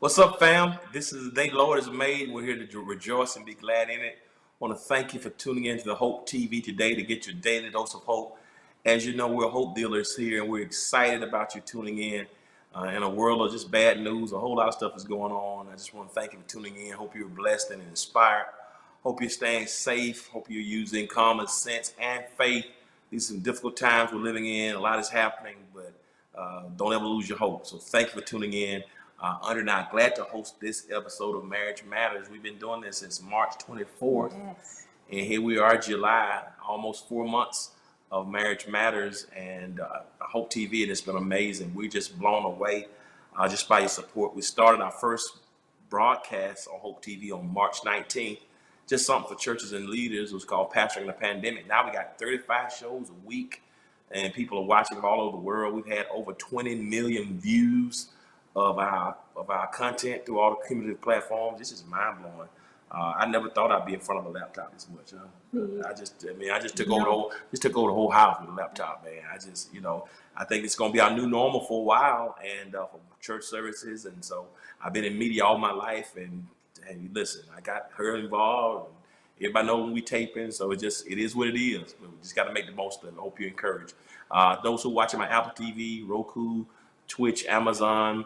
What's up, fam? This is the day the Lord has made. We're here to rejoice and be glad in it. I want to thank you for tuning in to the Hope TV today to get your daily dose of hope. As you know, we're hope dealers here, and we're excited about you tuning in a world of just bad news. A whole lot of stuff is going on. I just want to thank you for tuning in. Hope you're blessed and inspired. Hope you're staying safe. Hope you're using common sense and faith. These are some difficult times we're living in. A lot is happening, but don't ever lose your hope. So thank you for tuning in. Under and I glad to host this episode of Marriage Matters. We've been doing this since March 24th. Yes. And here we are, July, almost 4 months of Marriage Matters and Hope TV, and it's been amazing. We're just blown away just by your support. We started our first broadcast on Hope TV on March 19th, just something for churches and leaders. It was called Pastoring the Pandemic. Now we got 35 shows a week, and people are watching all over the world. We've had over 20 million views of our content through all the cumulative platforms. This is mind blowing. I never thought I'd be in front of a laptop this much. I just took over the whole house with a laptop, man. I think it's gonna be our new normal for a while, and for church services. And so I've been in media all my life, and hey, listen, I got her involved. And everybody knows when we taping, so it is what it is. But we just got to make the most of it. I hope you're encouraged. Those who are watching my Apple TV, Roku, Twitch, Amazon,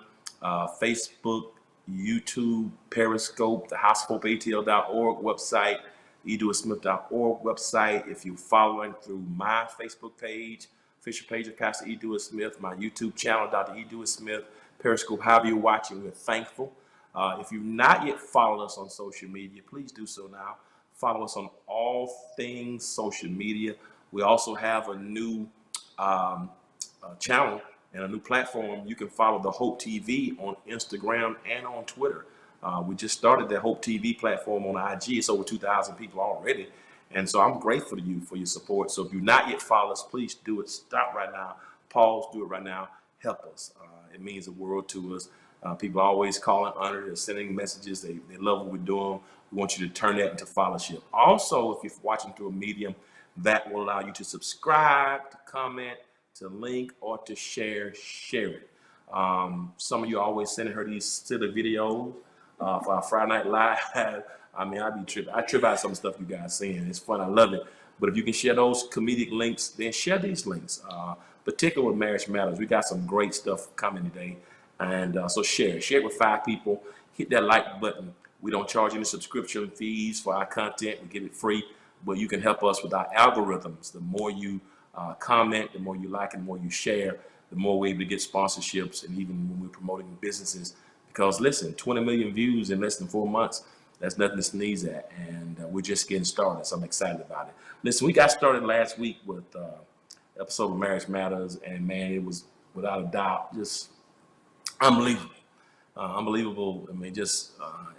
Facebook, YouTube, Periscope, the househopeatl.org website, edewardssmith.org website. If you're following through my Facebook page, official page of Pastor E. Deward Smith, my YouTube channel, Dr. E. Deward Smith, Periscope, however you're watching, we're thankful. If you've not yet followed us on social media, please do so now. Follow us on all things social media. We also have a new channel and a new platform. You can follow the Hope TV on Instagram and on Twitter. We just started the Hope TV platform on IG. It's over 2,000 people already. And so I'm grateful to you for your support. So if you've not yet followed us, please do it. Stop right now. Pause. Do it right now. Help us. It means the world to us. People are always calling, honored, they're sending messages. They love what we're doing. We want you to turn that into fellowship. Also, if you're watching through a medium, that will allow you to subscribe, to comment, to link, or to share it. Some of you are always sending her these silly videos for our Friday Night Live. I mean, I trip out some stuff you guys seeing. It's fun. I love it. But if you can share those comedic links, then share these links. Particularly with Marriage Matters, we got some great stuff coming today. And so share it with 5 people. Hit that like button. We don't charge any subscription fees for our content. We give it free, but you can help us with our algorithms. The more you comment, the more you like, and the more you share, the more we're able to get sponsorships, and even when we're promoting businesses. Because listen, 20 million views in less than 4 months, that's nothing to sneeze at. And we're just getting started, so I'm excited about it. Listen, we got started last week with episode of Marriage Matters, and man, it was without a doubt just unbelievable. Unbelievable. I mean, just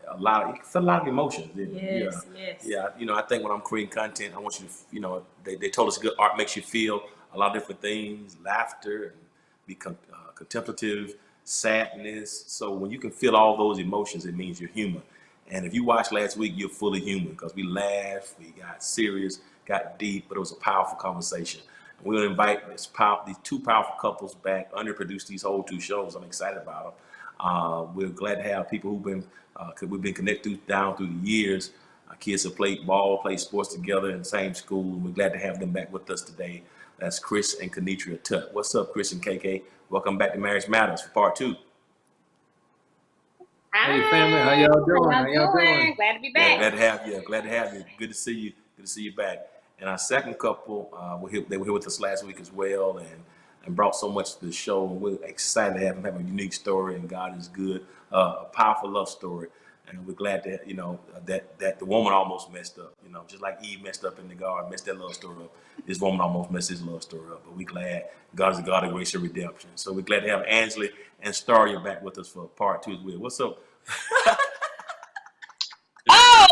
a lot of emotions. Yes. Yeah. I think when I'm creating content, I want you to, they told us good art makes you feel a lot of different things, laughter, and be contemplative, sadness. So when you can feel all those emotions, it means you're human. And if you watched last week, you're fully human, because we laughed, we got serious, got deep, but it was a powerful conversation. And we're going to invite these 2 powerful couples back, underproduced these whole 2 shows. I'm excited about them. We're glad to have people we've been connected down through the years. Our kids have played ball, played sports together in the same school. And we're glad to have them back with us today. That's Chris and Kenitria Tutt. What's up, Chris and KK? Welcome back to Marriage Matters for part 2. Hi. Hey family, how y'all doing? How y'all doing? Glad to be back. Glad to have you. Glad to have you. Good to see you. Good to see you back. And our second couple, they were here with us last week as well, and brought so much to the show. And we're excited to have them have a unique story, and God is good. A powerful love story. And we're glad that, that the woman almost messed up, just like Eve messed up in the garden, messed that love story up. This woman almost messed his love story up. But we're glad God is a God of grace and redemption. So we're glad to have Angela and Staria back with us for part 2 as well. What's up? Oh,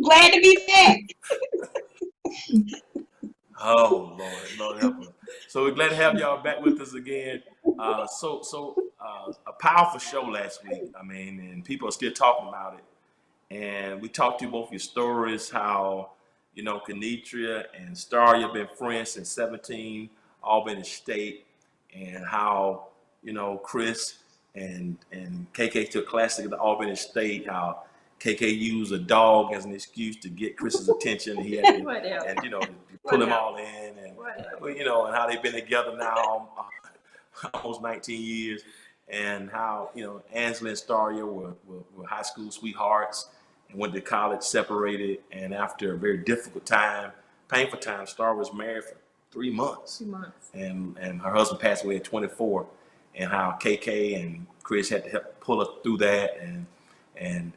glad to be back. Oh, Lord help us. So we're glad to have y'all back with us again. A powerful show last week. I mean, and people are still talking about it. And we talked to both your stories, how, Kenitria and Staria have been friends since 17, Albany State, and how, Chris and KK took classic at the Albany State, how KK used a dog as an excuse to get Chris's attention. He had to, and pull him all in, and and how they've been together now almost 19 years, and how Ansley and Staria were high school sweethearts and went to college separated, and after a very difficult time, painful time, Star was married for 3 months. 2 months. And her husband passed away at 24, and how KK and Chris had to help pull her through that, and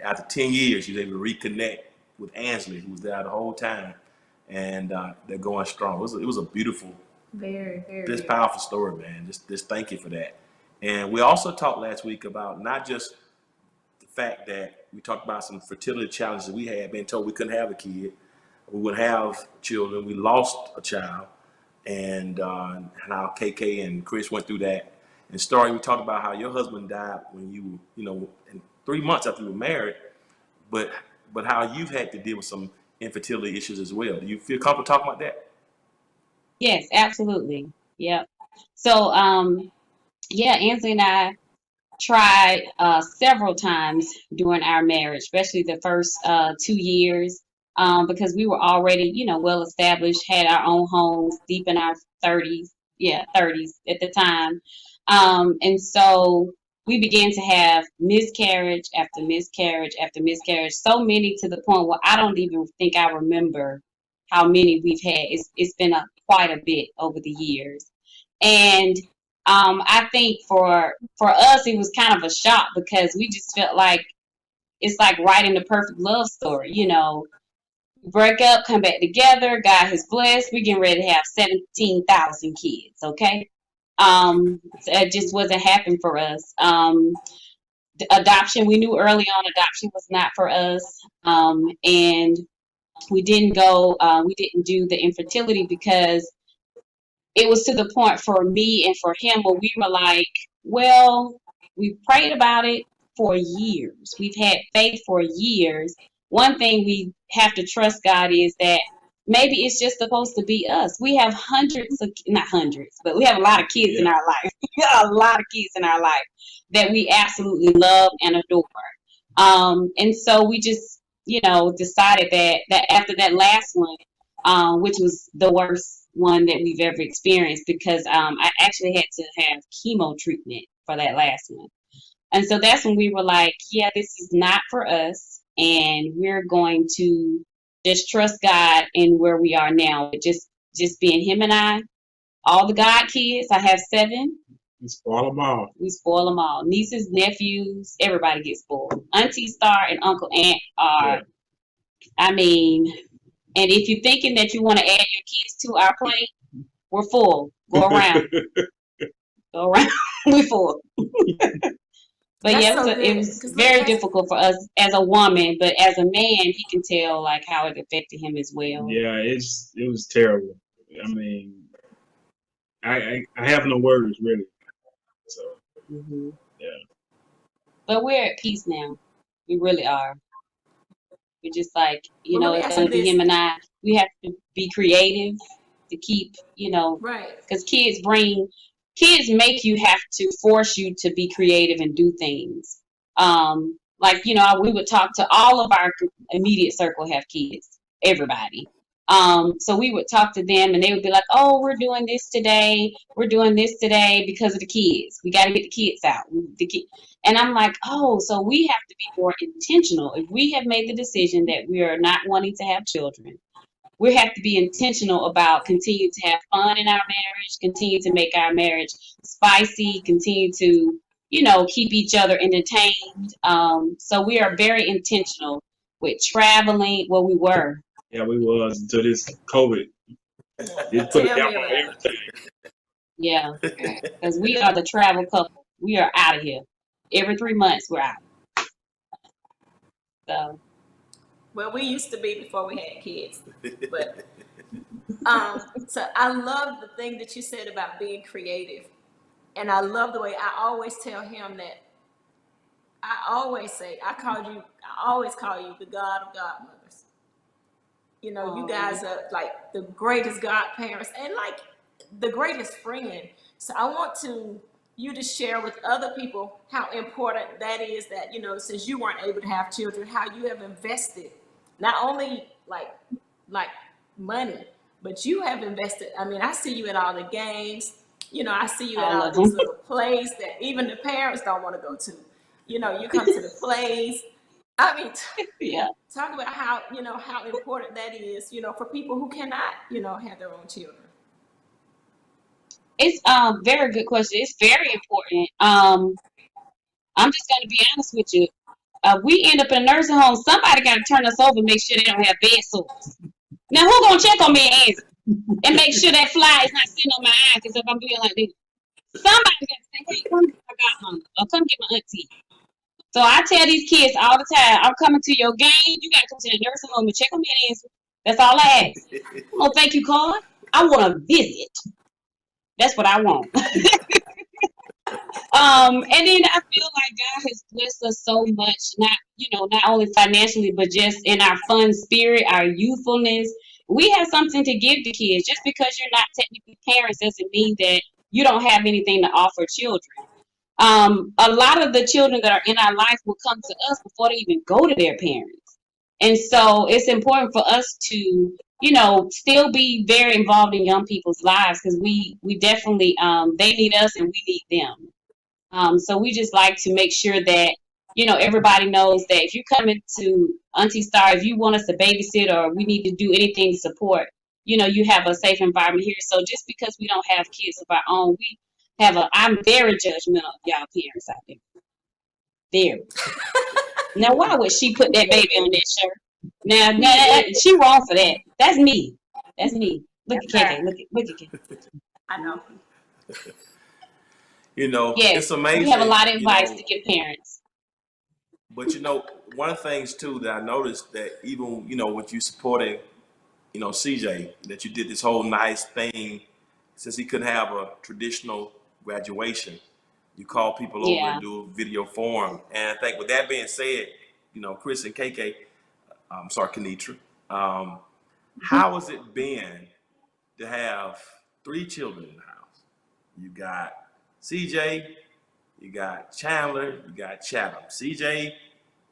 after 10 years, she was able to reconnect with Ansley, who was there the whole time, and they're going strong. It was a beautiful, very powerful story, man. Just thank you for that. And we also talked last week about not just the fact that we talked about some fertility challenges we had, being told we couldn't have a kid, we wouldn't have children, we lost a child, and how KK and Chris went through that. And Story, we talked about how your husband died when you in 3 months after you were married, but how you've had to deal with some infertility issues as well. Do you feel comfortable talking about that? Yes, absolutely. Yep. So, Ansley and I tried several times during our marriage, especially the first 2 years, because we were already, well established, had our own homes, deep in our 30s, 30s at the time. And so we began to have miscarriage after miscarriage after miscarriage, so many to the point where I don't even think I remember how many we've had. It's been quite a bit over the years. And I think for us, it was kind of a shock because we just felt like it's like writing the perfect love story, break up, come back together, God has blessed, we're getting ready to have 17,000 kids, okay? It just wasn't happening for us. Adoption, we knew early on adoption was not for us. And we didn't do the infertility because it was to the point for me and for him where we were like, well, we prayed about it for years. We've had faith for years. One thing we have to trust God is that maybe it's just supposed to be us. We have not hundreds, but we have a lot of kids in our life. A lot of kids in our life that we absolutely love and adore. And so we just, decided that after that last one, which was the worst one that we've ever experienced, because I actually had to have chemo treatment for that last one. And so that's when we were like, this is not for us, and we're going to just trust God in where we are now. Just being him and I, all the God kids. I have 7. We spoil them all. We spoil them all. Nieces, nephews, everybody gets spoiled. Auntie Star and Uncle Aunt are, I mean, and if you're thinking that you want to add your kids to our plate, we're full. Go around. Go around. We're full. But it was very difficult for us as a woman, but as a man, he can tell like how it affected him as well. Yeah, it was terrible. I mean, I have no words really. So but we're at peace now. We really are. We're just like, it's gonna be him and I. We have to be creative to keep, right, because kids make you have to force you to be creative and do things. We would talk to all of our immediate circle have kids, everybody. So we would talk to them and they would be like, oh, we're doing this today because of the kids. We got to get the kids out. And I'm like, oh, so we have to be more intentional. If we have made the decision that we are not wanting to have children, we have to be intentional about continuing to have fun in our marriage, continue to make our marriage spicy, continue to, keep each other entertained. So we are very intentional with traveling. Well, we were. Yeah, we was until this COVID. It put a down on everything. Yeah, because we are the travel couple. We are out of here. Every 3 months, we're out. So. Well, we used to be before we had kids, but so I love the thing that you said about being creative, and I love the way I always tell him that I always call you the God of godmothers. You guys are like the greatest godparents and like the greatest friend. So I want to, you to share with other people how important that is, that, since you weren't able to have children, how you have invested not only like money, but you have invested. I mean, I see you at all the games. I see you at All all of them. these little plays that even the parents don't want to go to. You come to the plays. I mean, Yeah. talk about how important that is, for people who cannot, have their own children. It's very good question. It's very important. I'm just gonna be honest with you. We end up in a nursing home. Somebody got to turn us over and make sure they don't have bed sores. Now, who gonna check on me and make sure that fly is not sitting on my eye? Because if I'm being like this, somebody got to say, "Hey, come get my godmama or come get my auntie." So I tell these kids all the time, "I'm coming to your game. You got to come to the nursing home and check on me and answer." That's all I ask. Oh, thank you, card. I want to visit. That's what I want. And then I feel like God has blessed us so much, not only financially, but just in our fun spirit, our youthfulness. We have something to give the kids. Just because you're not technically parents doesn't mean that you don't have anything to offer children. A lot of the children that are in our life will come to us before they even go to their parents. And so it's important for us to, still be very involved in young people's lives, because we definitely, they need us and we need them. So we just like to make sure that, everybody knows that if you come into Auntie Star, if you want us to babysit or we need to do anything to support, you have a safe environment here. So just because we don't have kids of our own, I'm very judgmental of y'all parents out there. Very. Now, why would she put that baby on that shirt? Now she wrong for that. That's me. That's me. Look at KK. Look at KK. I know. Yes, it's amazing. We have a lot of advice to give parents. But one of the things too that I noticed, that even with you supporting, CJ, that you did this whole nice thing, since he couldn't have a traditional graduation, you call people over and do a video forum. And I think with that being said, Chris and KK, I'm sorry, Kenitra, how has it been to have 3 children in the house? You got CJ, you got Chandler, you got Chatham. CJ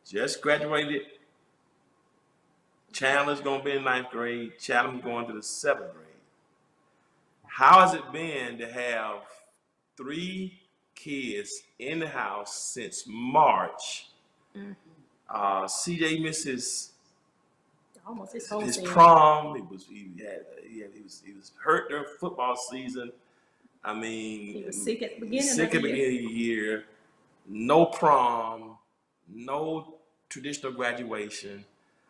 just graduated. Chandler's going to be in 9th grade. Chatham's going to the 7th grade. How has it been to have 3 kids in the house since March? CJ misses almost his whole season. Prom. He was hurt during football season. I mean, he was sick at the beginning of the year. No prom, no traditional graduation.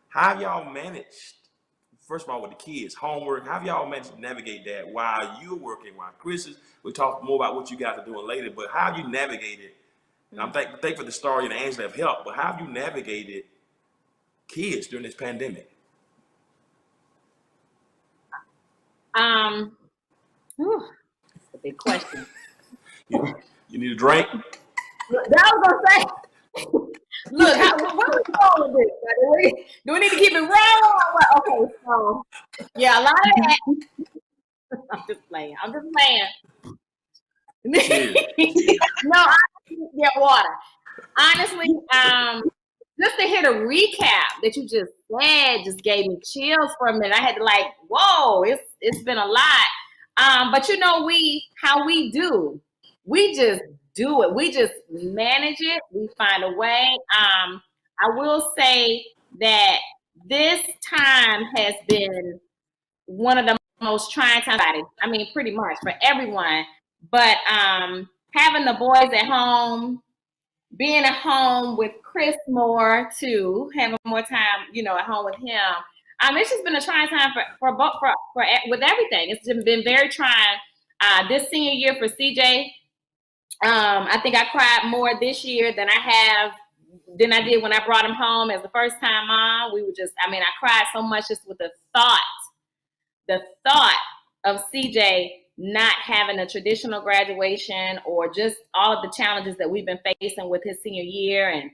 How have y'all managed? First of all, with the kids, homework, how have y'all managed to navigate that while you're working, while Chris is? We'll talk more about what you guys are doing later, but how have you navigated? And I'm thankful for the story and Angela have helped, but how have you navigated kids during this pandemic? That's a big question. You need a drink? That was gonna say. Look, what are we calling this? Do we need to keep it raw? Okay, so yeah, a lot of that. I'm just playing. No, I get water. Honestly, just to hear the recap that you just said just gave me chills for a minute. I had to whoa, it's been a lot. But how we do, we just do it. We just manage it. We find a way. I will say that this time has been one of the most trying times. I mean, pretty much for everyone. But having the boys at home, being at home with Chris more too, having more time, at home with him. It's just been a trying time for with everything. It's been very trying. This senior year for CJ, I think I cried more this year than I did when I brought him home as the first time mom. I cried so much just with the thought of CJ not having a traditional graduation, or just all of the challenges that we've been facing with his senior year, and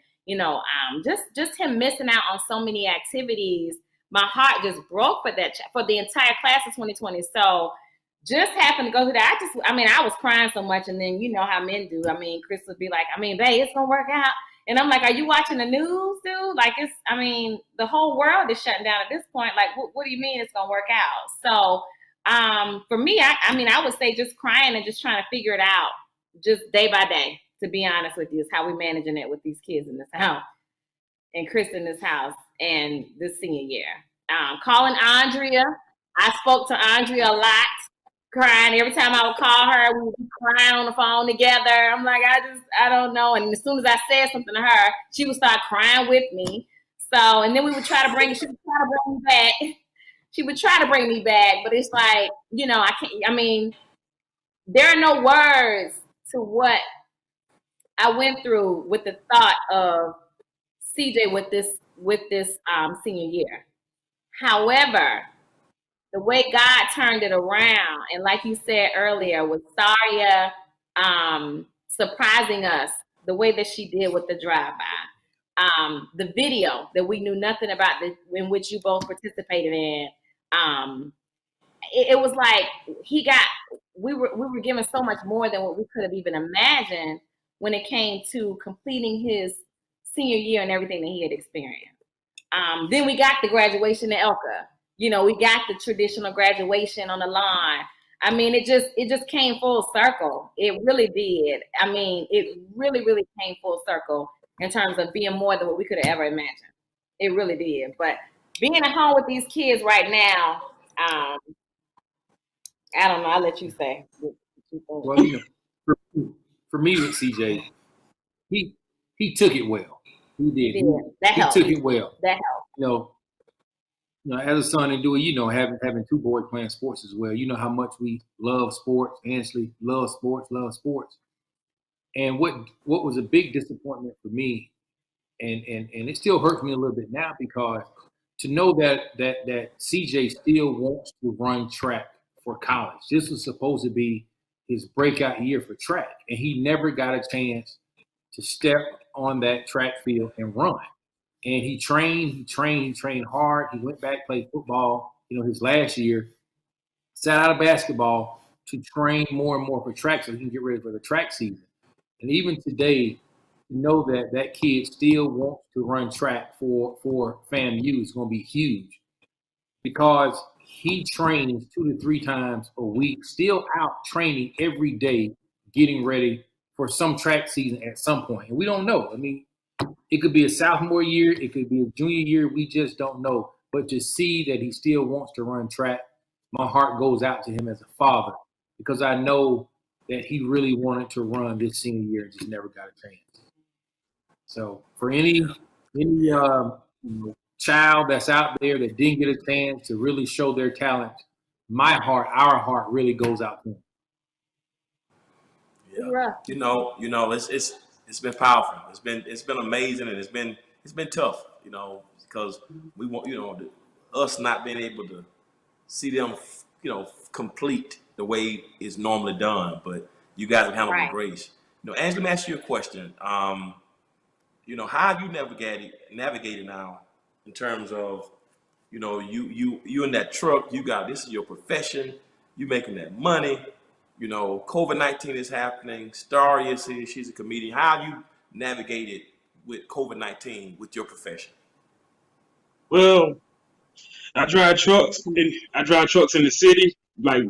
just him missing out on so many activities. My heart just broke for the entire class of 2020. So just happened to go through that. I was crying so much, and then you know how men do. I mean, Chris would be like, babe, it's gonna work out. And I'm like, are you watching the news, dude? Like, the whole world is shutting down at this point. Like, what do you mean it's gonna work out? So, for me, I would say just crying and just trying to figure it out, just day by day. To be honest with you, is how we're managing it with these kids in this house, and Chris in this house, and this senior year. Calling Andrea, I spoke to Andrea a lot, crying every time I would call her. We would be crying on the phone together. I'm like, I don't know. And as soon as I said something to her, she would start crying with me. So, and then she would try to bring me back. She would try to bring me back, but it's like, I can't. There are no words to what I went through with the thought of CJ with this senior year. However, the way God turned it around, and like you said earlier, with Saria surprising us the way that she did with the drive-by, the video that we knew nothing about, in which you both participated in, it was like we were given so much more than what we could have even imagined when it came to completing his senior year and everything that he had experienced. Then we got the graduation in Elka. We got the traditional graduation on the lawn. It just came full circle. It really did. It really, really came full circle in terms of being more than what we could have ever imagined. It really did. But being at home with these kids right now, I don't know. I'll let you say. Well, for me with CJ, he took it well. He did. He took it well. That helped. As a son and doer, having two boys playing sports as well. You know how much we love sports. Ansley loves sports. And what was a big disappointment for me, and it still hurts me a little bit now, because to know that CJ still wants to run track for college. This was supposed to be his breakout year for track, and he never got a chance to step on that track field and run. And he trained hard. He went back, played football, his last year, sat out of basketball to train more and more for track so he can get ready for the track season. And even today, to know that kid still wants to run track for FAMU is going to be huge, because he trains 2 to 3 times a week, still out training every day, getting ready for some track season at some point. And we don't know. It could be a sophomore year. It could be a junior year. We just don't know. But to see that he still wants to run track, my heart goes out to him as a father, because I know that he really wanted to run this senior year and just never got a chance. So for any child that's out there that didn't get a chance to really show their talent, our heart really goes out to him. Yeah. It's been powerful. It's been amazing, and it's been tough, because we want, us not being able to see them, complete the way it's normally done. But you guys have handled it with grace. Angela, let me ask you a question. How have you navigated now in terms of, you in that truck, this is your profession, you making that money. COVID-19 is happening. Starry is here. She's a comedian. How have you navigated with COVID-19 with your profession? Well, I drive trucks in the city, like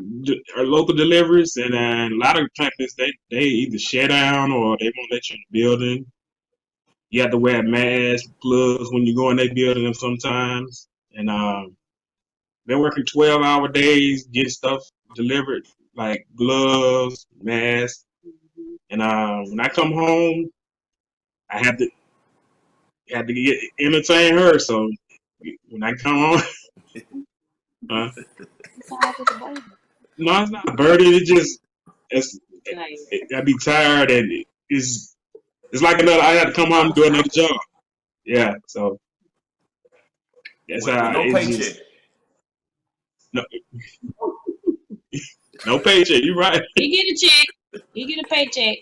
local deliveries, and a lot of companies they either shut down or they won't let you in the building. You have to wear a mask, gloves when you go in their building sometimes, and they're working 12-hour days, getting stuff delivered, like gloves, masks. And when I come home, I have to entertain her. So when I come home, no, it's not a burden. I'd be tired, and it's like I had to come home and do another job. Yeah, so that's how no it's paycheck. just, no paycheck. You're right. You get a check. You get a paycheck.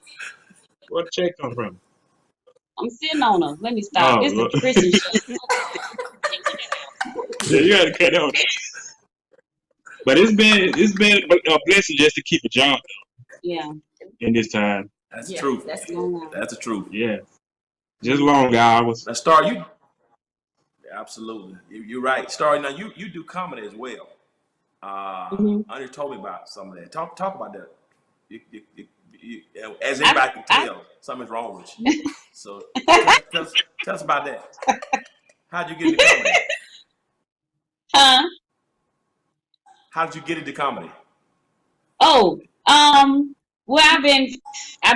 Where the check come from? I'm sitting on them. Let me stop. Oh, This is Lord. a Christian show. Yeah, you had to cut that one. But it's been a blessing just to keep a job Yeah. in this time. That's the Yeah, truth. that's good. Oh, That's the truth. Yeah, just long hours. Now, Star, you absolutely. You're right. Star, now you do comedy as well. mhm. Anya told me about some of that. Talk about that. You, as I, anybody can I, tell, something's wrong with you. So tell us about that. How'd you get into comedy? huh? How did you get into comedy? Oh, well, I've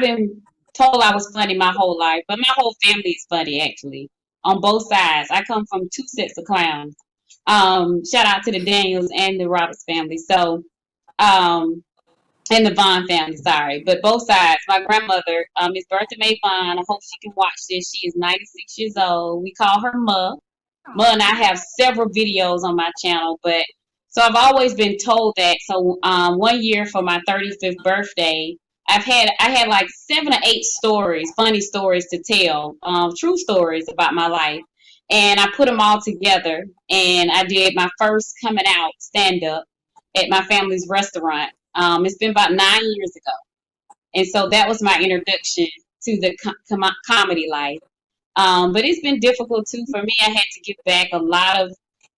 been told I was funny my whole life, but my whole family is funny actually, on both sides. I come from two sets of clowns. Shout out to the Daniels and the Roberts family. So, um, and the Vaughn family, sorry, but both sides. My grandmother, Miss Bertha Mae Vaughn, I hope she can watch this. She is 96 years old. We call her Ma. Ma and I have several videos on my channel, but so I've always been told that. So one year for my 35th birthday, I had like 7 or 8 stories, funny stories to tell, true stories about my life, and I put them all together, and I did my first coming out stand up at my family's restaurant. It's been about 9 years ago, and so that was my introduction to the comedy life. But it's been difficult too for me. I had to give back a lot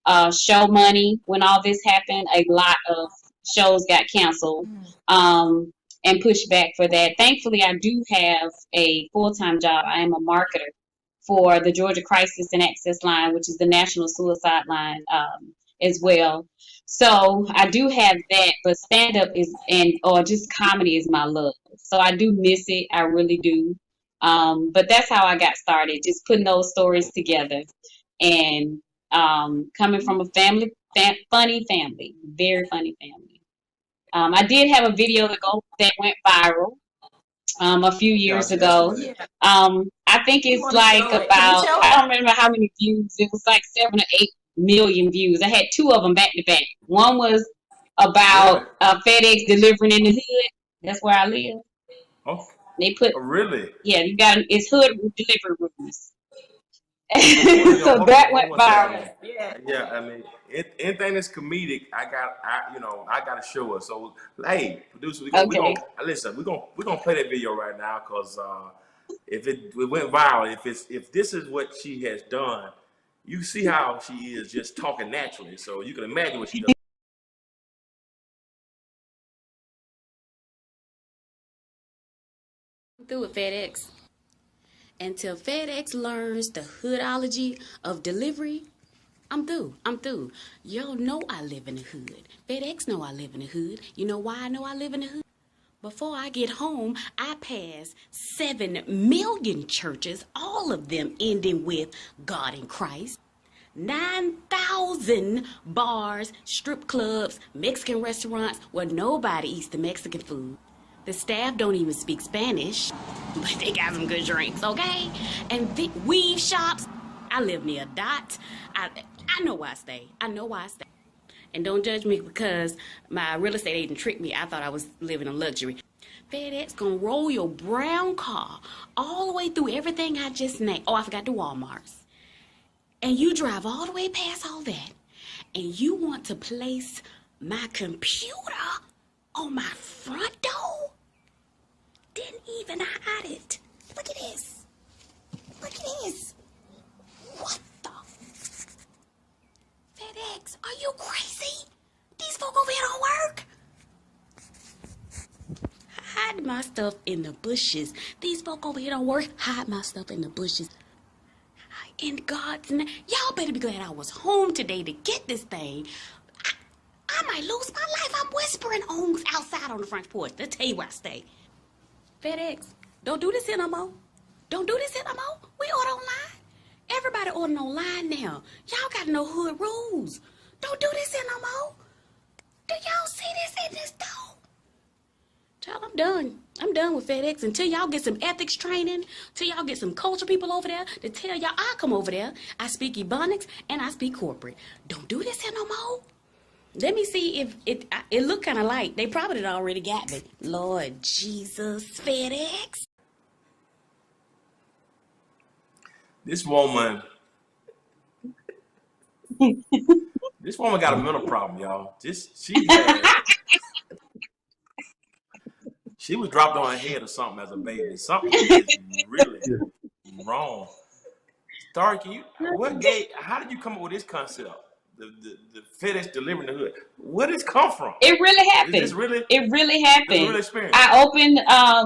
of show money when all this happened. A lot of shows got canceled and pushed back for that. Thankfully, I do have a full-time job. I am a marketer for the Georgia Crisis and Access Line, which is the national suicide line as well. So I do have that, but stand-up is or just comedy is my love. So I do miss it. I really do. But that's how I got started, just putting those stories together and coming from a funny family, very funny family. I did have a video that went viral a few Yeah, I years was asking ago. about that. Yeah. I think You it's want to like show it? Can you about, show I it? don't remember how many views. It was like 7 or 8 million views. I had 2 of them back to back. One was Really? about FedEx delivering in the hood. That's where I live. Oh, They put, really? yeah, it's hood delivery rooms. Well, you know, So that went one viral. second. Yeah. Yeah, I mean, anything that's comedic, I got to show us. So, hey, producer, we Okay. gonna listen. We gonna play that video right now because if it went viral, if this is what she has done, you see how she is just talking naturally. So you can imagine what she does. Through with FedEx. Until FedEx learns the hoodology of delivery, I'm through. I'm through. Y'all know I live in the hood. FedEx know I live in the hood. You know why I know I live in the hood? Before I get home, I pass 7 million churches, all of them ending with God in Christ. 9,000 bars, strip clubs, Mexican restaurants where nobody eats the Mexican food. The staff don't even speak Spanish, but they got some good drinks, okay? And weave shops. I live near Dot. I know why I stay. I know why I stay. And don't judge me because my real estate agent tricked me. I thought I was living in luxury. FedEx gonna roll your brown car all the way through everything I just named. Oh, I forgot the Walmarts. And you drive all the way past all that. And you want to place my computer on my front door? Didn't even hide it. Look at this. Look at this. What the? FedEx, are you crazy? These folk over here don't work. Hide my stuff in the bushes. These folk over here don't work. Hide my stuff in the bushes. In God's name, y'all better be glad I was home today to get this thing. I might lose my life. I'm whispering outside on the front porch. Let's tell you where I stay. FedEx, don't do this here no more. Don't do this here no more. We order online. Everybody ordering online now. Y'all gotta know hood rules. Don't do this here no more. Do y'all see this in this store? Child, I'm done. I'm done with FedEx until y'all get some ethics training, till y'all get some culture people over there to tell y'all I come over there. I speak Ebonics and I speak corporate. Don't do this here no more. Let me see if it look kind of like they probably already got me. Lord Jesus, FedEx. This woman This woman got a mental problem, y'all. She was dropped on her head or something as a baby. Something is really wrong. Starry, how did you come up with this concept? The FedEx delivering the hood. Where did this come from? It really happened. Is this really? It really happened. This a real experience. I opened. I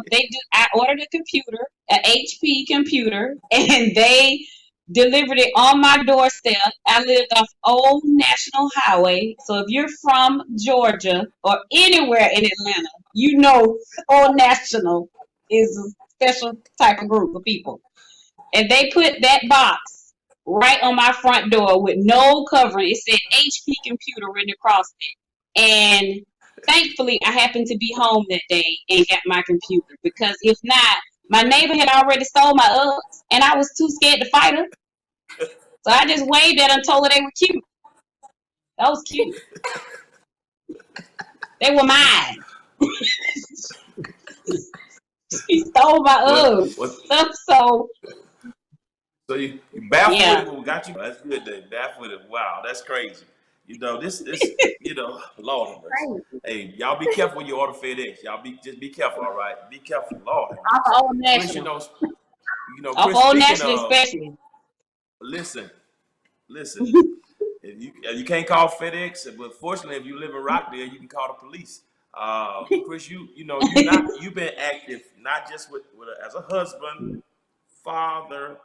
ordered a computer, an HP computer, and they delivered it on my doorstep. I lived off Old National Highway, so if you're from Georgia or anywhere in Atlanta, you know Old National is a special type of group of people. And they put that box right on my front door with no covering. It said HP computer written across it. And thankfully, I happened to be home that day and got my computer, because if not, my neighbor had already stole my Uggs, and I was too scared to fight her. So I just waved at her and told her they were cute. That was cute. They were mine. She stole my Uggs. So you barefooted got you. That's good. Barefooted. Wow, that's crazy. This Lord have mercy. Hey, y'all be careful when you order FedEx. Y'all just be careful, all right? Be careful, Lord. Off Old National. Off Old National, especially. Listen. If you can't call FedEx, but fortunately, if you live in Rockdale, you can call the police. Chris, you've been active not just as a husband, father,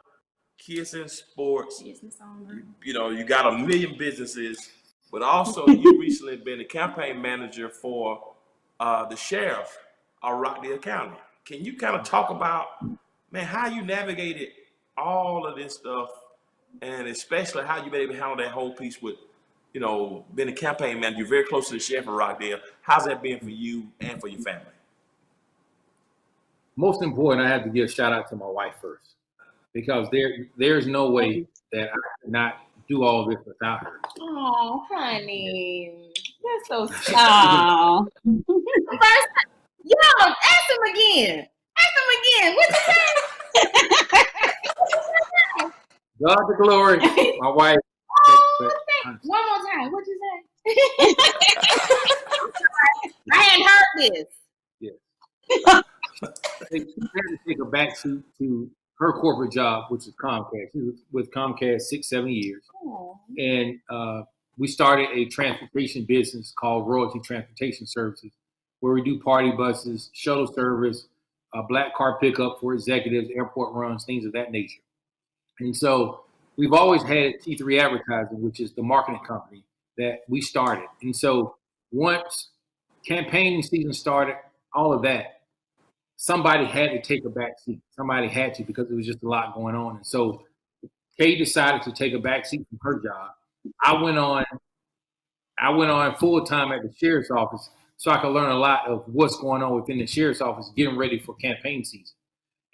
kids in sports. Business owner. You got a million businesses, but also you recently been a campaign manager for the sheriff of Rockdale County. Can you kind of talk about, man, how you navigated all of this stuff, and especially how you been able to handle that whole piece with, being a campaign manager, you're very close to the sheriff of Rockdale. How's that been for you and for your family? Most important, I have to give a shout out to my wife first, because there's no way that I could not do all this without her. Oh, honey, that's so sweet. Oh. First, ask him again. What you say? God the glory, my wife. One more time. What'd you say? I hadn't heard this. Yeah. She had to take a backseat to her corporate job, which is Comcast. She was with Comcast 6-7 years. Oh. And we started a transportation business called Royalty Transportation Services, where we do party buses, shuttle service, black car pickup for executives, airport runs, things of that nature. And so we've always had T3 Advertising, which is the marketing company that we started. And so once campaigning season started, all of that, somebody had to take a back seat. Somebody had to, because there was just a lot going on. And so Kay decided to take a back seat from her job. I went on full time at the sheriff's office, so I could learn a lot of what's going on within the sheriff's office, getting ready for campaign season.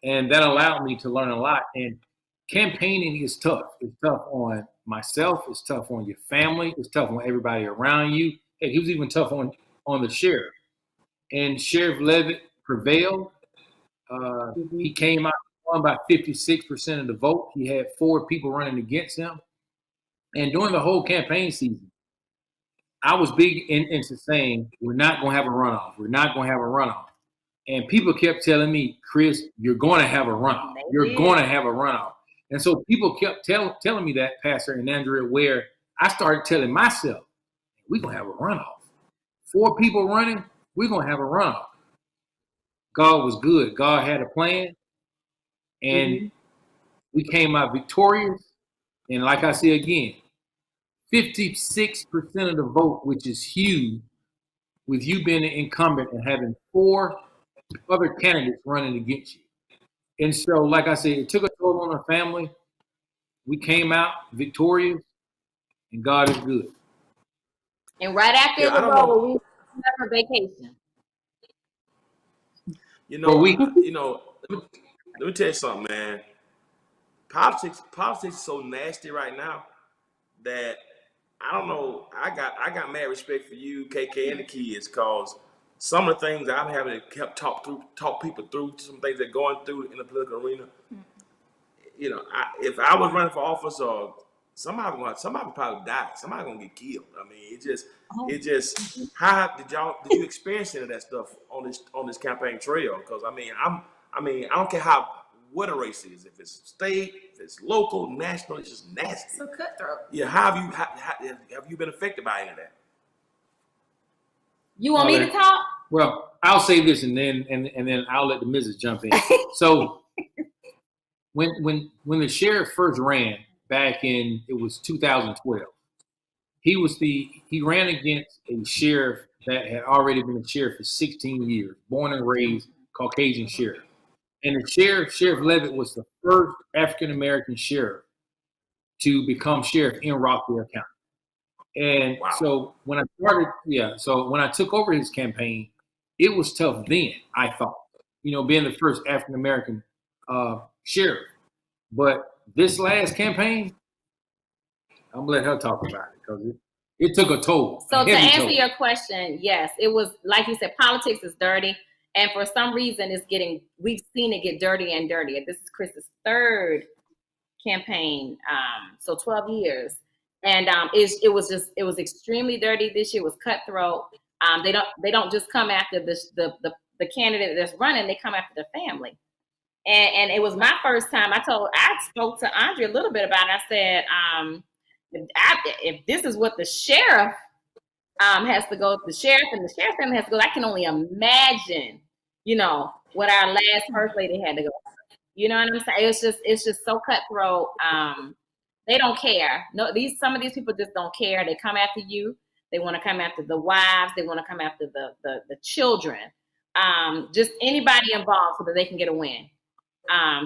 And that allowed me to learn a lot. And campaigning is tough. It's tough on myself. It's tough on your family. It's tough on everybody around you. And he was even tough on the sheriff. And Sheriff Levitt prevailed. He came out won by 56% of the vote. He had 4 people running against him. And during the whole campaign season, I was big into saying, we're not going to have a runoff. We're not going to have a runoff. And people kept telling me, Chris, you're going to have a runoff. You're going to have a runoff. And so people kept telling me that, Pastor and Andrea, where I started telling myself, we're going to have a runoff. 4 people running, we're going to have a runoff. God was good. God had a plan. And we came out victorious. And like I say again, 56% of the vote, which is huge, with you being an incumbent and having 4 other candidates running against you. And so, like I said, it took a toll on our family. We came out victorious, and God is good. And right after it was over, we went for vacation. Let me tell you something, man. Politics is so nasty right now that I don't know. I got mad respect for you, KK, and the kids, because some of the things I'm having to talk people through, some things they're going through in the political arena. If I was running for office or somebody probably die. Somebody gonna get killed. I mean, Oh. it just. How did you experience any of that stuff on this campaign trail? Because I don't care what a race is, if it's state, if it's local, national, it's just nasty. So cutthroat. Yeah, how have you been affected by any of that? You want me to talk? Well, I'll say this, and then I'll let the missus jump in. So when the sheriff first ran back in, it was 2012. He ran against a sheriff that had already been a sheriff for 16 years, born and raised Caucasian sheriff. And the Sheriff Levitt, was the first African American sheriff to become sheriff in Rockdale County. And Wow. so when I took over his campaign, it was tough then, I thought, being the first African American sheriff. But this last campaign, I'm gonna let her talk about it because it took a toll. So to answer your question, yes, it was like you said, politics is dirty. And for some reason, we've seen it get dirtier and dirtier. This is Chris's third campaign, so 12 years. And it was extremely dirty this year. It was cutthroat. They don't just come after the candidate that's running, they come after the family. And it was my first time. I spoke to Andre a little bit about it. I said, if this is what the sheriff has to go, the sheriff and the sheriff family has to go, I can only imagine, what our last first lady had to go through. You know what I'm saying? It's just so cutthroat. They don't care. No, some of these people just don't care. They come after you. They want to come after the wives. They want to come after the children. Just anybody involved so that they can get a win.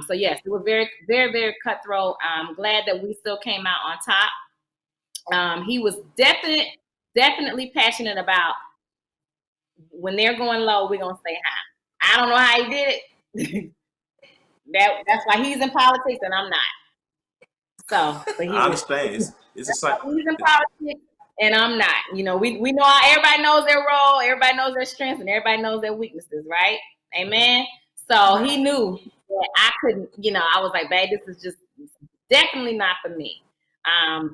So yes, it was very, very, very cutthroat. I'm glad that we still came out on top. He was definitely passionate about when they're going low, we're gonna stay high. I don't know how he did it. That's why he's in politics and I'm not. So, but I understand. It's a cycle. He's in politics and I'm not. We know everybody knows their role, everybody knows their strengths, and everybody knows their weaknesses, right? Amen. So he knew that I couldn't. I was like, babe, this is just definitely not for me.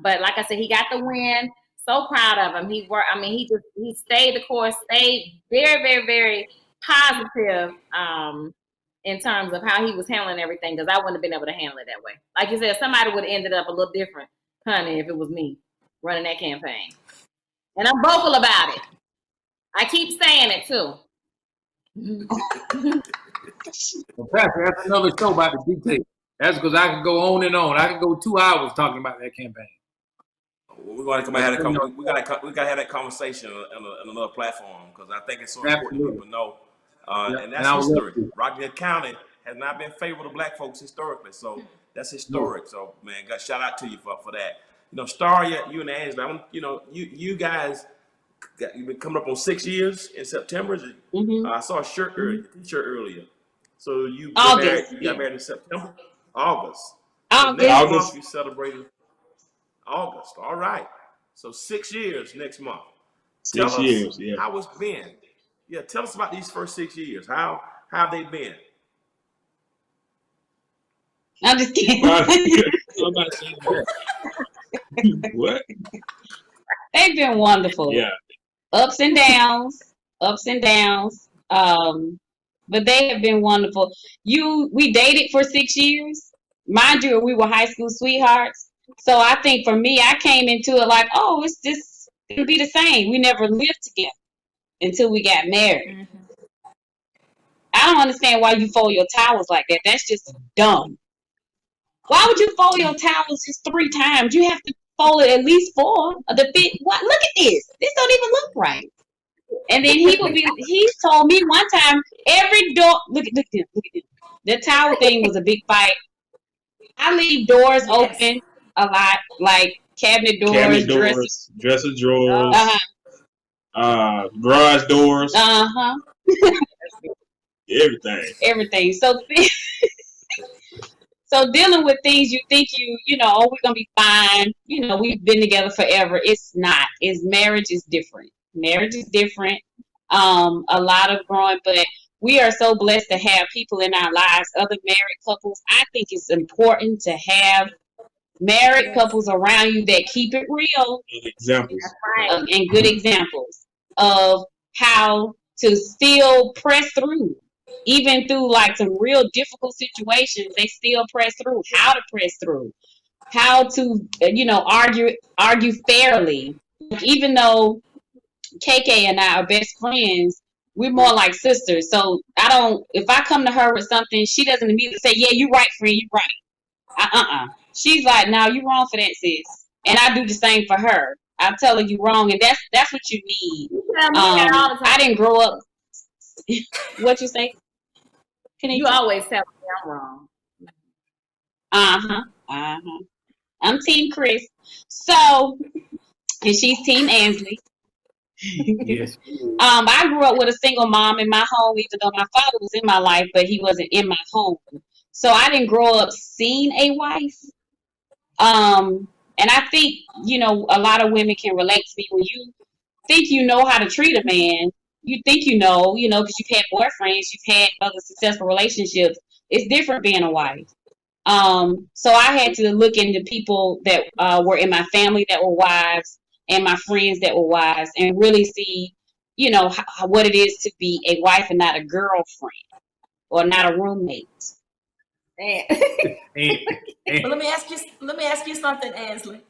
But like I said, he got the win. So proud of him. He worked. I mean, he stayed the course. Stayed very, very, very positive. In terms of how he was handling everything, because I wouldn't have been able to handle it that way. Like you said, somebody would have ended up a little different, honey, if it was me running that campaign. And I'm vocal about it. I keep saying it too. Well, Pastor, that's another show about the details. That's because I could go on and on. I could go 2 hours talking about that campaign. We're going to come and have we got to have that conversation on another platform, because I think it's so important people know. And that's history. Rockdale County has not been favorable to black folks historically, so that's historic. So, man, shout out to you for that. Star, you and Angela, you guys, you've been coming up on 6 years in September. Mm-hmm. I saw a shirt earlier. So you got married in September, August. So next month you celebrated August. All right. So 6 years next month. 6 years, yeah. How it's been. Yeah, tell us about these first 6 years. How have they been? I'm just kidding. What? They've been wonderful. Yeah. Ups and downs. But they have been wonderful. We dated for 6 years. Mind you, we were high school sweethearts. So I think for me, I came into it like, it's just gonna be the same. We never lived together until we got married. Mm-hmm. I don't understand why you fold your towels like that. That's just dumb. Why would you fold your towels just 3 times? You have to fold it at least 4 of the fit. What? Look at this. This don't even look right. And then he told me one time, every door, look at this. The towel thing was a big fight. I leave doors open a lot, like cabinet doors, dresser drawers, garage doors, everything. So dealing with things you think we're gonna be fine. We've been together forever. It's not. Marriage is different. A lot of growing, but we are so blessed to have people in our lives, other married couples. I think it's important to have married Yes. couples around you that keep it real, Examples. That's right. and good examples of how to still press through. Even through like some real difficult situations, they still press through. How to press through, how to argue fairly. Even though KK and I are best friends, we're more like sisters. So I don't. If I come to her with something, she doesn't immediately say, "Yeah, you're right, friend. You're right." She's like, "No, you're wrong for that, sis." And I do the same for her. I tell her you're wrong, and that's what you need. You tell me that all the time. I didn't grow up. What you say? You always tell me I'm wrong. I'm Team Chris. So, and she's Team Ansley. Yes. I grew up with a single mom in my home, even though my father was in my life, but he wasn't in my home. So I didn't grow up seeing a wife. And I think, a lot of women can relate to me. When you think you know how to treat a man, you think because you've had boyfriends, you've had other successful relationships. It's different being a wife. So I had to look into people that were in my family that were wives and my friends that were wives, and really see, what it is to be a wife and not a girlfriend or not a roommate. But let me ask you something, Ansley.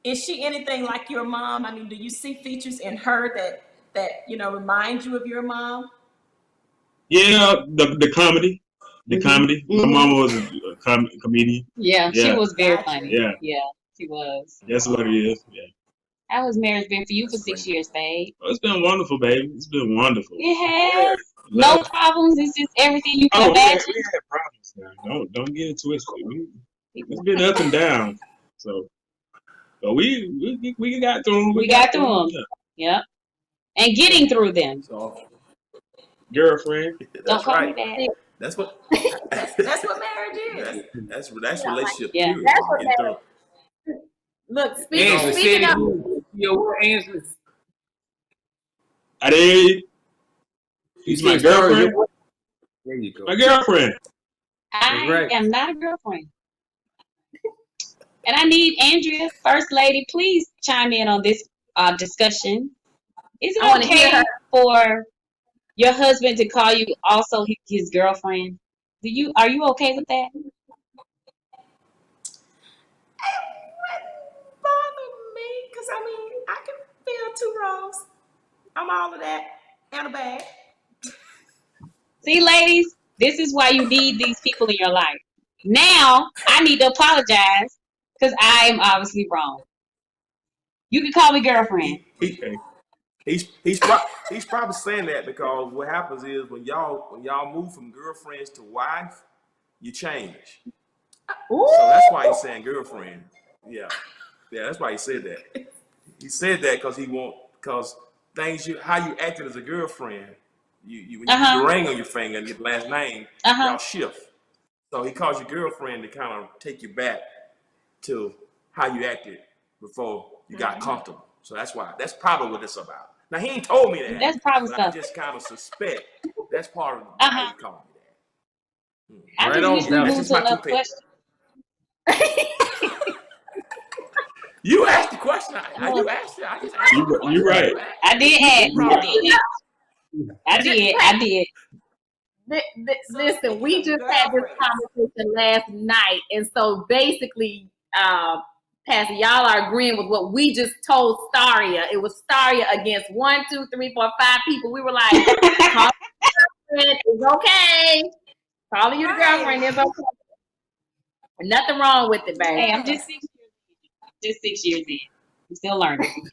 Is she anything like your mom? I mean, do you see features in her that remind you of your mom? Yeah, the comedy. The comedy. My Mhm. mama was a comedian. Yeah, she was very funny. Yeah. Yeah, she was. That's what it is. Yeah. How has marriage been for you That's for 6 great. years, babe? Oh, it's been wonderful, baby. It's been wonderful. It has. No problems. It's just everything you can We imagine. had problems now. Don't get it twisted. It's been up and down. So, but we got through them. We got through them. Yep. And getting through them. So, Girlfriend. Don't that's call right. me that. That's what. That's what marriage is. That's relationship. Yeah. Period. That's what Get through. Look, Ansley, say speaking it of, again. Yo, Ansley. I did. She's my girlfriend. There you go. My girlfriend. I right. am not a girlfriend. And I need Andrea, First Lady, please chime in on this discussion. Is I wanna it hear okay her. for your husband to call you also his girlfriend? Are you okay with that? It wouldn't bother me because I can feel two wrongs. I'm all of that and a bag. See, ladies, this is why you need these people in your life. Now, I need to apologize because I am obviously wrong. You can call me girlfriend. He's probably saying that because what happens is when y'all move from girlfriends to wife, you change. ooh, So that's why he's saying girlfriend. Yeah, that's why he said that. He said that because how you acted as a girlfriend, you when you get the ring on your finger and your last name, y'all shift. So he calls you girlfriend to kind of take you back to how you acted before you got comfortable. So that's probably what it's about. Now he ain't told me that, That's probably but stuff. I just kind of suspect that's part of why he called me that. I Right think on, we should Val. move That's to just my another 2 cents. question. You asked the question. You asked it. I just asked the question. You're right. I did ask. I did. Listen, we just had this conversation last night, and so basically, Pastor, y'all are agreeing with what we just told Staria. It was Staria against 1, 2, 3, 4, 5 people. We were like, call girlfriend is okay. Calling you the girlfriend is okay. Nothing wrong with it, baby. Hey, I'm just 6 years in. I'm still learning.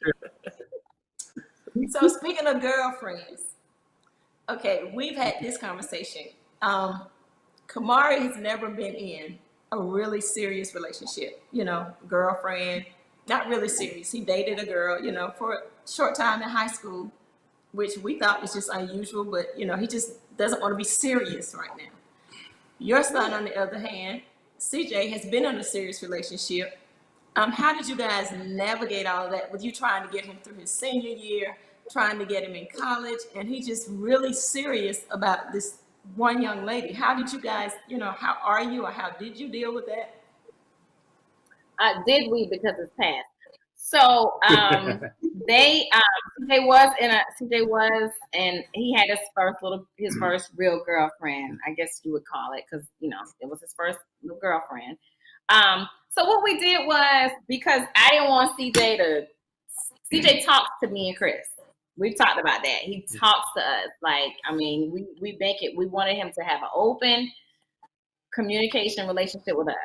So speaking of girlfriends, okay, we've had this conversation. Kamari has never been in a really serious relationship, girlfriend, not really serious. He dated a girl, for a short time in high school, which we thought was just unusual, but, he just doesn't want to be serious right now. Your son, on the other hand, CJ, has been in a serious relationship. How did you guys navigate all of that with you trying to get him through his senior year, trying to get him in college, and he's just really serious about this one young lady? How did you guys, how are you or how did you deal with that? Did we? Because it's past. So CJ was, and he had his first real girlfriend, I guess you would call it, because it was his first little girlfriend. So what we did was, because I didn't want CJ talks to me and Chris. We've talked about that. He talks to us. Like, I mean, we wanted him to have an open communication relationship with us.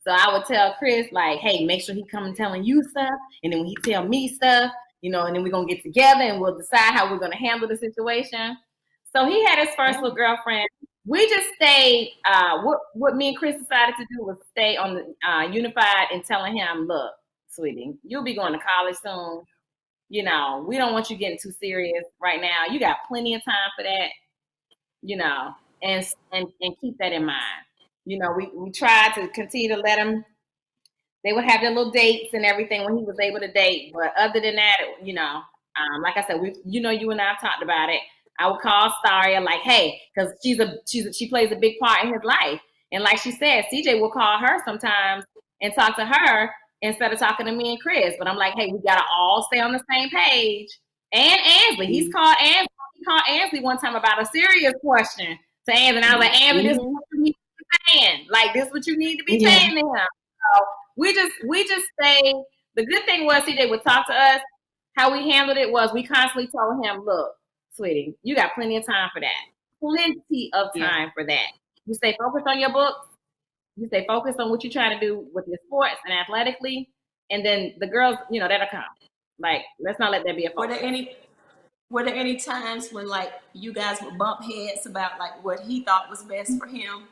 So I would tell Chris, like, hey, make sure he come telling you stuff. And then when he tell me stuff, and then we're going to get together and we'll decide how we're going to handle the situation. So he had his first little girlfriend. We just stayed, what me and Chris decided to do was stay on the unified and telling him, look, sweetie, you'll be going to college soon. We don't want you getting too serious right now. You got plenty of time for that, and keep that in mind. We tried to continue to let him, they would have their little dates and everything when he was able to date. But other than that, like I said, you and I have talked about it. I would call Staria, like, hey, because she plays a big part in his life. And like she said, CJ will call her sometimes and talk to her instead of talking to me and Chris. But I'm like, hey, we got to all stay on the same page. And Ansley, he called Ansley one time about a serious question to Ansley. And I was like, Ansley, this is what you need to be saying. Like, this is what you need to be saying to him. So we just stay. The good thing was CJ would talk to us. How we handled it was we constantly told him, look, sweetie, you got plenty of time for that. Plenty of time for that. You stay focused on your books. You stay focused on what you're trying to do with your sports and athletically. And then the girls, that'll come. Like, let's not let that be a focus. Were there any times when, like, you guys would bump heads about, like, what he thought was best for him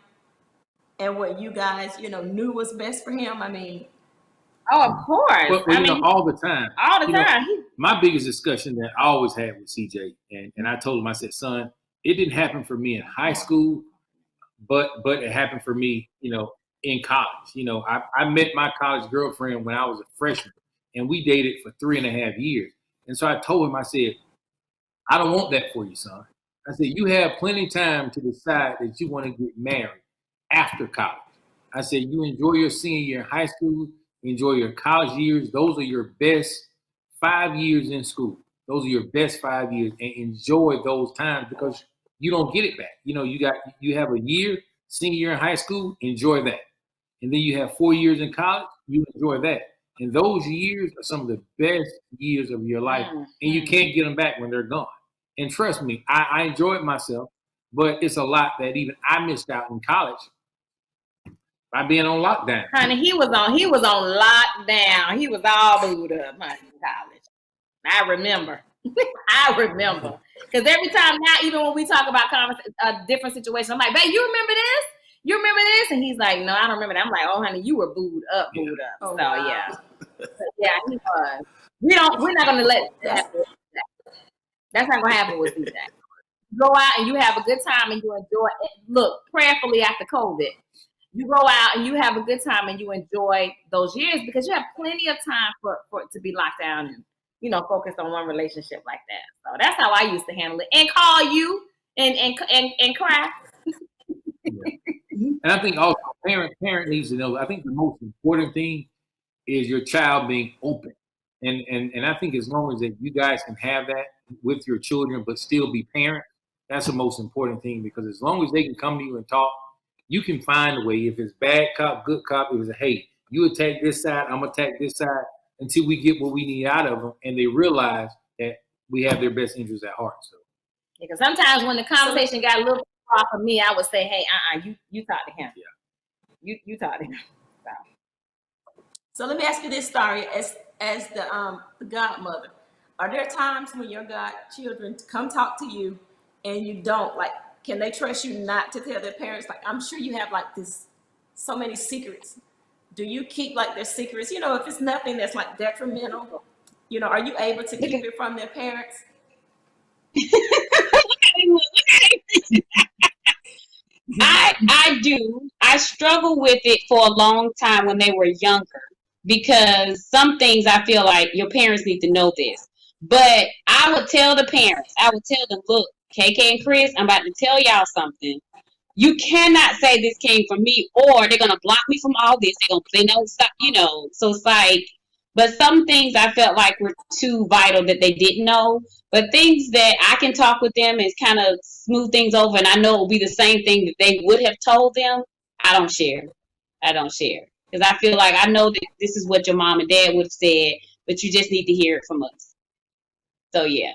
and what you guys, knew was best for him? I mean. Oh, of course. But all the time. All the time. My biggest discussion that I always had with CJ, and I told him, I said, son, it didn't happen for me in high school, but it happened for me, in college. I met my college girlfriend when I was a freshman, and we dated for 3.5 years. And so I told him, I said, I don't want that for you, son. I said, you have plenty of time to decide that you want to get married after college. I said, you enjoy your senior year in high school, enjoy your college years. Those are your best 5 years in school. Those are your best 5 years, and enjoy those times because you don't get it back. You have a year, senior year in high school, enjoy that. And then you have 4 years in college, you enjoy that. And those years are some of the best years of your life, and you can't get them back when they're gone. And trust me, I enjoyed myself, but it's a lot that even I missed out in college by being on lockdown. Honey, he was on lockdown. He was all booed up, honey, in college. I remember. Because every time now, even when we talk about different situations, I'm like, babe, you remember this? You remember this? And he's like, no, I don't remember that. I'm like, oh, honey, you were booed up. Oh, so, wow. yeah. Yeah, he was. We're not going to let that happen. That's not going to happen with you. Go out and you have a good time and you enjoy it. Look, prayerfully after COVID, you go out and you have a good time and you enjoy those years because you have plenty of time for it to be locked down and, focused on one relationship like that. So that's how I used to handle it. And call you and cry. And I think also parent needs to know, I think the most important thing is your child being open. And I think as long as that you guys can have that with your children, but still be parents, that's the most important thing, because as long as they can come to you and talk, you can find a way. If it's bad cop, good cop, it was hey, you attack this side, I'm attack this side, until we get what we need out of them, and they realize that we have their best interests at heart. So, because sometimes when the conversation got a little far from me, I would say, hey, you talk to him. Yeah. You talk to him. So let me ask you this, Starry, as the godmother, are there times when your godchildren come talk to you and you don't, like, can they trust you not to tell their parents? Like, I'm sure you have like so many secrets. Do you keep like their secrets? If it's nothing that's like detrimental, are you able to keep it from their parents? I do. I struggle with it for a long time when they were younger, because some things I feel like your parents need to know this. But I would tell the parents, I would tell them, look, KK and Chris, I'm about to tell y'all something. you cannot say this came from me, or they're gonna block me from all this. They don't stop, So it's like, but some things I felt like were too vital that they didn't know. But things that I can talk with them and kind of smooth things over, and I know it will be the same thing that they would have told them. I don't share. Because I feel like I know that this is what your mom and dad would have said, but you just need to hear it from us. So yeah.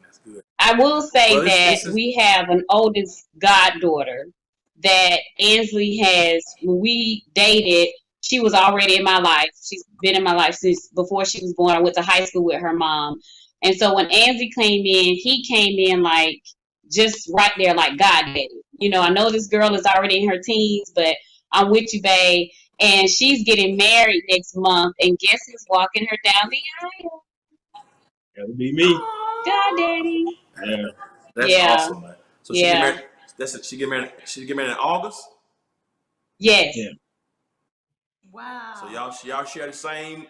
That's good. I will say Well, that this is we have an oldest goddaughter that Ansley has. When we dated, she was already in my life. She's been in my life since before she was born. I went to high school with her mom. And so when Ansley came in, he came in like just right there, like God did it. I know this girl is already in her teens, but I'm with you, babe. And she's getting married next month. And guess who's walking her down the aisle? That'll be me. God, Daddy. Yeah. that's Yeah. awesome, man. So she get married. She get married. She get married in August. Yes. Yeah. Wow. So y'all share the same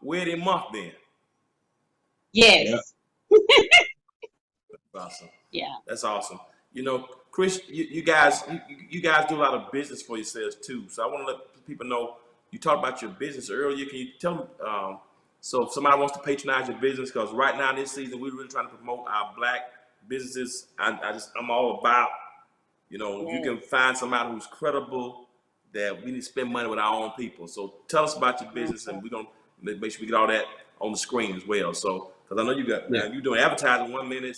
wedding month then. Yes. That's awesome. Yeah. That's awesome. Chris, you guys do a lot of business for yourselves too. So I want to let people know you talked about your business earlier. Can you tell them? So if somebody wants to patronize your business, because right now this season we're really trying to promote our Black businesses. I'm all about, you can find somebody who's credible, that we need to spend money with our own people. So tell us about your business, and we're gonna make sure we get all that on the screen as well. So because I know you're doing advertising 1 minute,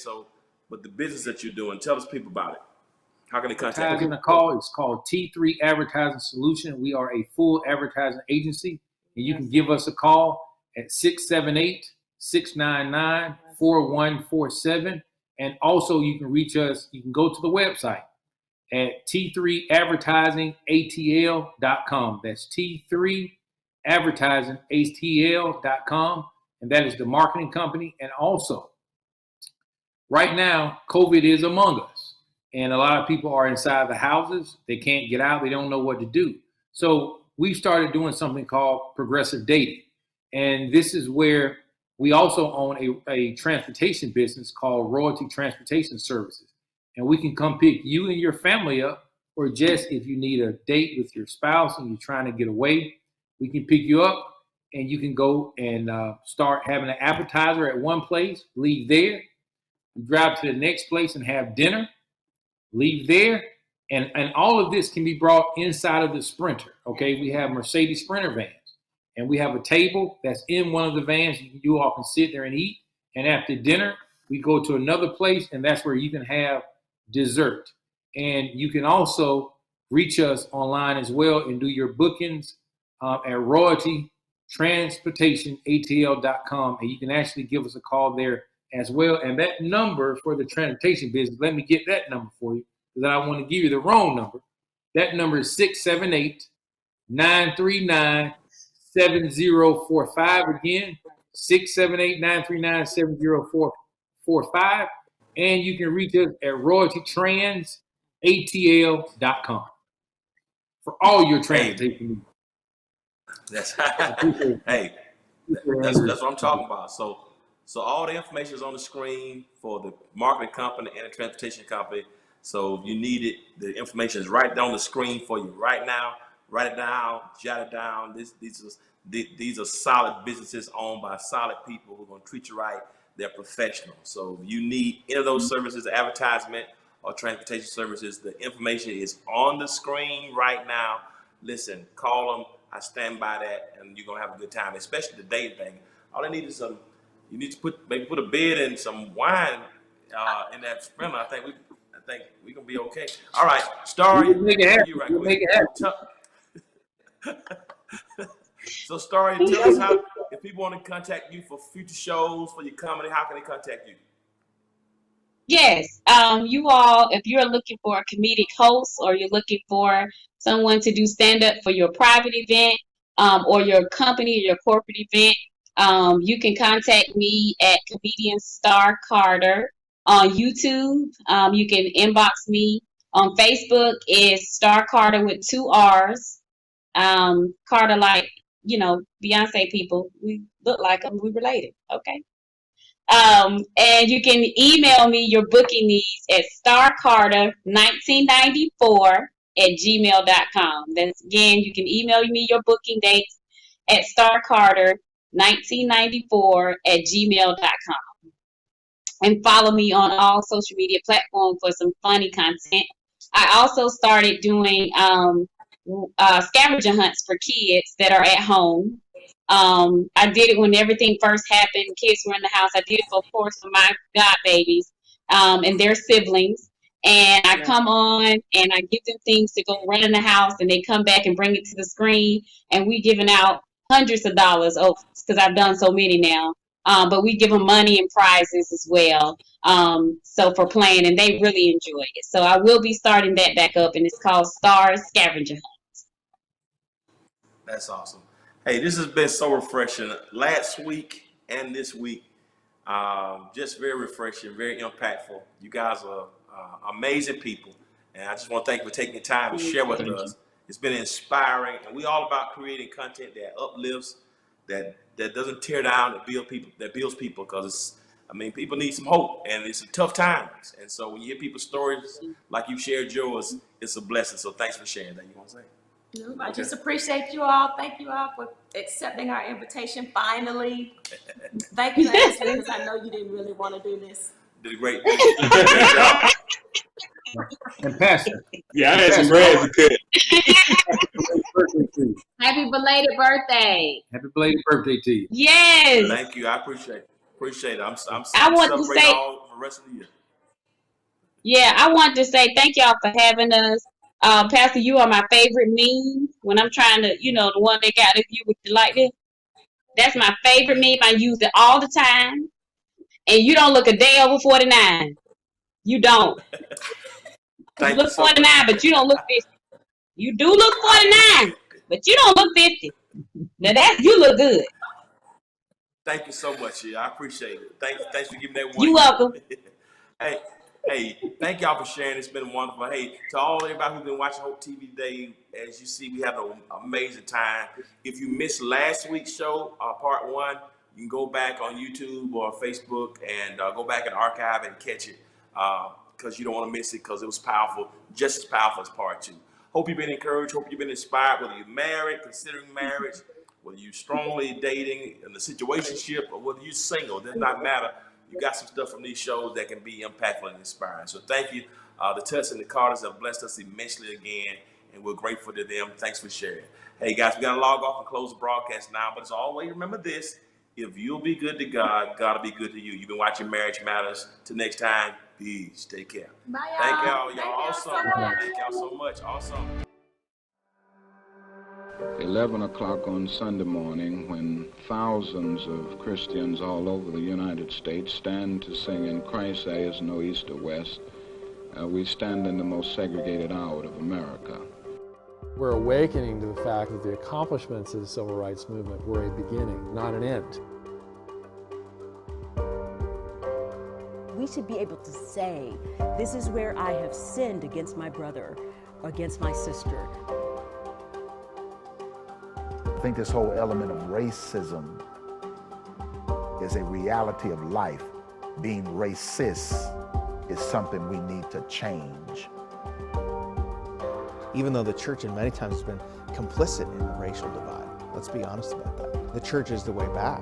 but the business that you're doing, tell us people about it. How can they contact you? It's called T3 Advertising Solution. We are a full advertising agency, and you can give us a call at 678-699-4147. And also you can reach us, you can go to the website at T3advertisingatl.com. That's T3advertisingatl.com. And that is the marketing company. And also, right now, COVID is among us. And a lot of people are inside the houses. They can't get out. They don't know what to do. So we started doing something called progressive dating. And this is where we also own a transportation business called Royalty Transportation Services. And we can come pick you and your family up, or just if you need a date with your spouse and you're trying to get away, we can pick you up and you can go and start having an appetizer at one place, leave there, drive to the next place and have dinner, leave there. And all of this can be brought inside of the Sprinter. Okay, we have Mercedes Sprinter vans. And we have a table that's in one of the vans. You all can sit there and eat. And after dinner, we go to another place, and that's where you can have dessert. And you can also reach us online as well and do your bookings at royaltytransportationatl.com. And you can actually give us a call there as well. And that number for the transportation business, let me get that number for you, because I don't want to give you the wrong number. That number is 678-939-7045. Again, 678-939-7045. And you can reach us at royaltytransatl.com for all your transportation needs. That's hey, that's what I'm talking about. So all the information is on the screen for the marketing company and the transportation company. So if you need it, the information is right down the screen for you right now. Write it down, jot it down. These are solid businesses owned by solid people who are going to treat you right. They're professional. So if you need any of those services, advertisement or transportation services, the information is on the screen right now. Listen, call them. I stand by that, and you're going to have a good time, especially the dating thing. All they need is you need to put a bed and some wine in that Sprinter. I think we're going to be okay. All right, Starry, We'll make it happen. you right We'll quick. make it happen. So, Starry, tell us how, if people want to contact you for future shows, for your comedy, how can they contact you? Yes. You all, if you're looking for a comedic host, or you're looking for someone to do stand-up for your private event, or your company or your corporate event, you can contact me at Comedian Star Carter on YouTube. You can inbox me on Facebook. Is Star Carter with 2 R's. Carter, like, Beyonce people. We look like them. We related. Okay. And you can email me your booking needs at starcarter1994@gmail.com. That's again, you can email me your booking dates at starcarter1994@gmail.com. And follow me on all social media platforms for some funny content. I also started doing scavenger hunts for kids that are at home. I did it when everything first happened. Kids were in the house. I did it, of course, for my god babies and their siblings. And I come on and I give them things to go run in the house, and they come back and bring it to the screen. And we giving out hundreds of dollars because I've done so many now. But we give them money and prizes as well. So for playing, and they really enjoy it. So I will be starting that back up, and it's called Stars Scavenger Hunt. That's awesome. Hey, this has been so refreshing. Last week and this week, just very refreshing, very impactful. You guys are amazing people, and I just want to thank you for taking the time to share with us. It's been inspiring, and we all about creating content that uplifts, that doesn't tear down, that builds people. Because people need some hope, and it's tough times. And so when you hear people's stories like you shared yours, it's a blessing. So thanks for sharing that. You want to say? No, I just appreciate you all. Thank you all for accepting our invitation finally. Thank you, Ashley, because I know you didn't really want to do this. Did a great job. And Pastor. Yeah, I had some bread to cut. Happy belated birthday. Happy belated birthday to you. Yes. Thank you. I appreciate it. I'm I want to celebrating say, all for the rest of the year. yeah, I want to say thank y'all for having us. Pastor, you are my favorite meme when I'm trying to, the one that got you with the like this. That's my favorite meme. I use it all the time. And you don't look a day over 49. You don't. You look 49, but you don't look 50. You do look 49, but you don't look 50. Now you look good. Thank you so much, I appreciate it. Thanks for giving that one. You're welcome. Hey, thank y'all for sharing. It's been wonderful. Hey, to everybody who's been watching Hope TV today, as you see, we had an amazing time. If you missed last week's show, part 1, you can go back on YouTube or Facebook and go back and archive and catch it because you don't want to miss it, because it was powerful, just as powerful as part 2. Hope you've been encouraged. Hope you've been inspired, whether you're married, considering marriage, whether you're strongly dating in the situationship, or whether you're single. It does not matter. You got some stuff from these shows that can be impactful and inspiring. So thank you. The Tuts and the Carters have blessed us immensely again, and we're grateful to them. Thanks for sharing. Hey, guys, we got to log off and close the broadcast now. But as always, remember this. If you'll be good to God, God will be good to you. You've been watching Marriage Matters. Till next time, peace. Take care. Bye, y'all. Thank y'all. Y'all Thank y'all awesome. so much. Thank y'all so much. Awesome. 11 o'clock on Sunday morning, when thousands of Christians all over the United States stand to sing "In Christ There Is No East or West," we stand in the most segregated hour of America. We're awakening to the fact that the accomplishments of the civil rights movement were a beginning, not an end. We should be able to say, this is where I have sinned against my brother or against my sister. I think this whole element of racism is a reality of life. Being racist is something we need to change. Even though the church in many times has been complicit in the racial divide, let's be honest about that. The church is the way back.